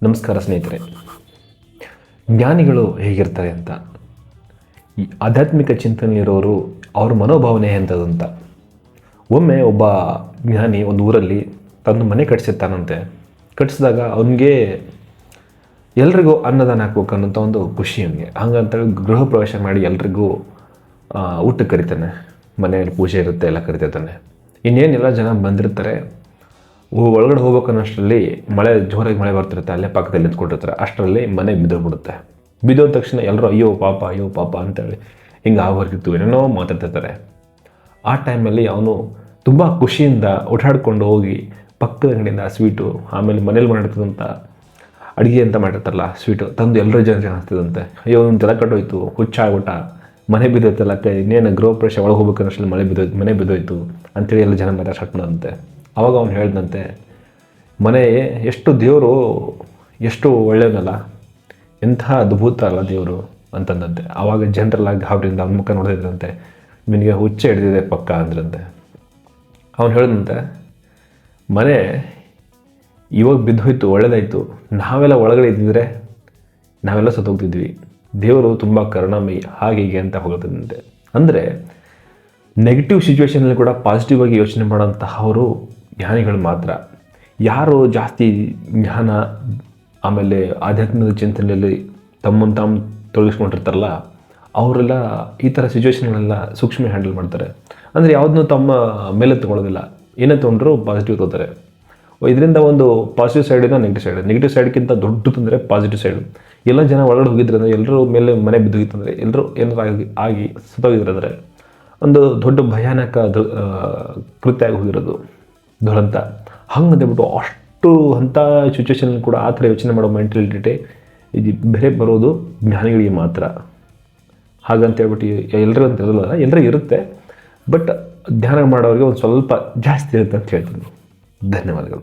ನಮಸ್ಕಾರ ಸ್ನೇಹಿತರೆ. ಜ್ಞಾನಿಗಳು ಹೇಗಿರ್ತಾರೆ ಅಂತ, ಈ ಆಧ್ಯಾತ್ಮಿಕ ಚಿಂತನೆಯಿರೋರು ಅವ್ರ ಮನೋಭಾವನೆ ಎಂಥದ್ದಂತ. ಒಮ್ಮೆ ಒಬ್ಬ ಜ್ಞಾನಿ ಒಂದು ಊರಲ್ಲಿ ತನ್ನ ಮನೆ ಕಟ್ಸಿರ್ತಾನಂತೆ. ಕಟ್ಸಿದಾಗ ಅವನಿಗೆ ಎಲ್ರಿಗೂ ಅನ್ನದಾನ ಹಾಕ್ಬೇಕು ಅನ್ನೋಂಥ ಒಂದು ಖುಷಿ ಅವನಿಗೆ. ಹಂಗಂತ ಗೃಹ ಪ್ರವೇಶ ಮಾಡಿ ಎಲ್ರಿಗೂ ಊಟಕ್ಕೆ ಕರಿತಾನೆ. ಮನೆಯಲ್ಲಿ ಪೂಜೆ ಇರುತ್ತೆ, ಎಲ್ಲ ಕರಿತಾನೆ. ಇನ್ನೇನೆಲ್ಲ ಜನ ಬಂದಿರ್ತಾರೆ. ಒಳಗಡೆ ಹೋಗ್ಬೇಕು ಅನ್ನೋಷ್ಟರಲ್ಲಿ ಜೋರಾಗಿ ಮಳೆ ಬರ್ತಿರುತ್ತೆ. ಅಲ್ಲೇ ಪಕ್ಕದಲ್ಲಿ ನಿಂತ್ಕೊಂಡಿರ್ತಾರೆ. ಅಷ್ಟರಲ್ಲಿ ಮನೆ ಬಿದ್ದೋಗ್ಬಿಡುತ್ತೆ. ಬಿದ್ದೋದ ತಕ್ಷಣ ಎಲ್ಲರೂ ಅಯ್ಯೋ ಪಾಪ ಅಂತೇಳಿ ಹಿಂಗೆ ಆಗೋರ್ಗಿತ್ತು ಏನೇನೋ ಮಾತಾಡ್ತಿರ್ತಾರೆ. ಆ ಟೈಮಲ್ಲಿ ಅವನು ತುಂಬ ಖುಷಿಯಿಂದ ಓಡಾಡ್ಕೊಂಡು ಹೋಗಿ ಪಕ್ಕದ ಅಂಗಡಿಯಿಂದ ಸ್ವೀಟು, ಆಮೇಲೆ ಮನೇಲಿ ಮಾಡಿರ್ತದಂಥ ಅಡುಗೆ ಅಂತ ಮಾಡಿರ್ತಾರಲ್ಲ ಸ್ವೀಟು ತಂದು ಎಲ್ಲರೂ ಜನ ಹಾಕ್ತಿದಂತೆ. ಅಯ್ಯೋ ಅವ್ನು ತಲೆ ಕಟ್ಟೋಯ್ತು, ಹುಚ್ಚಾಗ್ಬಿಟ್ಟ, ಮನೆ ಬಿದ್ದೋಯ್ತಲ್ಲ, ಇನ್ನೇನು ಗೃಹ ಪ್ರವೇಶ ಒಳಗೆ ಹೋಗ್ಬೇಕು ಅನ್ನೋಷ್ಟರಲ್ಲಿ ಮನೆ ಬಿದ್ದೋಯ್ತು ಅಂತೇಳಿ ಎಲ್ಲ ಜನ ಮೇಲೆ ಸ್ಟಾರ್ಟ್ ಮಾಡೋದಂತೆ. ಆವಾಗ ಅವನು ಹೇಳ್ದಂತೆ, ಮನೆ ದೇವರು ಎಷ್ಟು ಒಳ್ಳೆಯದಲ್ಲ, ಎಂಥ ಅದ್ಭುತ ಅಲ್ಲ ದೇವರು ಅಂತಂದಂತೆ. ಆವಾಗ ಜನರೆಲ್ಲ ಗಾಬರಿಯಿಂದ ಅವನ ಮುಖ ನೋಡಿದ್ರಂತೆ. ನಿನಗೆ ಹುಚ್ಚ ಹಿಡಿದಿದೆ ಪಕ್ಕ ಅಂದ್ರಂತೆ. ಅವನು ಹೇಳಿದಂತೆ, ಮನೆ ಇವಾಗ ಬಿದ್ದೋಯ್ತು, ಒಳ್ಳೇದಾಯಿತು, ನಾವೆಲ್ಲ ಒಳಗಡೆ ಇದ್ದಿದ್ರೆ ನಾವೆಲ್ಲ ಸತ್ತೋಗ್ತಿದ್ವಿ, ದೇವರು ತುಂಬ ಕರುಣಾಮಯಿ ಹೀಗೆ ಅಂತ ಹೋಗ್ತದಂತೆ. ಅಂದರೆ ನೆಗೆಟಿವ್ ಸಿಚುವೇಷನಲ್ಲಿ ಕೂಡ ಪಾಸಿಟಿವ್ ಆಗಿ ಯೋಚನೆ ಮಾಡೋಂತಹವರು ಜ್ಞಾನಿಗಳು ಮಾತ್ರ. ಯಾರು ಜಾಸ್ತಿ ಜ್ಞಾನ ಆಮೇಲೆ ಆಧ್ಯಾತ್ಮಿಕ ಚಿಂತನೆಯಲ್ಲಿ ತಮ್ಮನ್ನು ತಾವು ತೊಡಗಿಸ್ಕೊಂಡಿರ್ತಾರಲ್ಲ, ಅವರೆಲ್ಲ ಈ ಥರ ಸಿಚುವೇಷನ್ಗಳೆಲ್ಲ ಸೂಕ್ಷ್ಮ ಹ್ಯಾಂಡಲ್ ಮಾಡ್ತಾರೆ. ಅಂದರೆ ಯಾವುದನ್ನೂ ತಮ್ಮ ಮೇಲೆ ತೊಗೊಳ್ಳೋದಿಲ್ಲ. ಏನೇ ತೊಗೊಂಡ್ರೂ ಪಾಸಿಟಿವ್ ತೊಗೋತಾರೆ. ಇದರಿಂದ ಒಂದು ಪಾಸಿಟಿವ್ ಸೈಡಿಂದ ನೆಗೆಟಿವ್ ಸೈಡ್ಗಿಂತ ದೊಡ್ಡ ತೊಂದರೆ ಪಾಸಿಟಿವ್ ಸೈಡು. ಎಲ್ಲ ಜನ ಒಳಗಡೆ ಹೋಗಿದ್ರೆ ಅಂದರೆ ಎಲ್ಲರೂ ಮೇಲೆ ಮನೆ ಬಿದ್ದೋಗಿತ್ತಂದರೆ, ಎಲ್ಲರೂ ಏನಾರು ಆಗಿ ಸುತ್ತೋಗಿದ್ರಂದರೆ ಒಂದು ದೊಡ್ಡ ಭಯಾನಕ ಕೃತ್ಯ ಆಗಿ ಹೋಗಿರೋದು, ದುರಂತ. ಹಂಗಂದೇಬಿಟ್ಟು ಅಷ್ಟು ಅಂಥ ಸಿಚುವೇಶನ್ ಕೂಡ ಆ ಥರ ಯೋಚನೆ ಮಾಡೋ ಮೆಂಟಾಲಿಟಿ ಇದು ಬೇರೆ ಬರೋದು ಜ್ಞಾನಿಗಳಿಗೆ ಮಾತ್ರ. ಹಾಗಂತ ಹೇಳ್ಬಿಟ್ಟು ಎಲ್ಲರಿಗೂ ಅಂತ ಇರೋಲ್ಲ, ಎಲ್ಲರಿಗೂ ಇರುತ್ತೆ. ಬಟ್ ಧ್ಯಾನ ಮಾಡೋರಿಗೆ ಒಂದು ಸ್ವಲ್ಪ ಜಾಸ್ತಿ ಇರುತ್ತೆ ಅಂತ ಹೇಳ್ತೀನಿ. ಧನ್ಯವಾದಗಳು.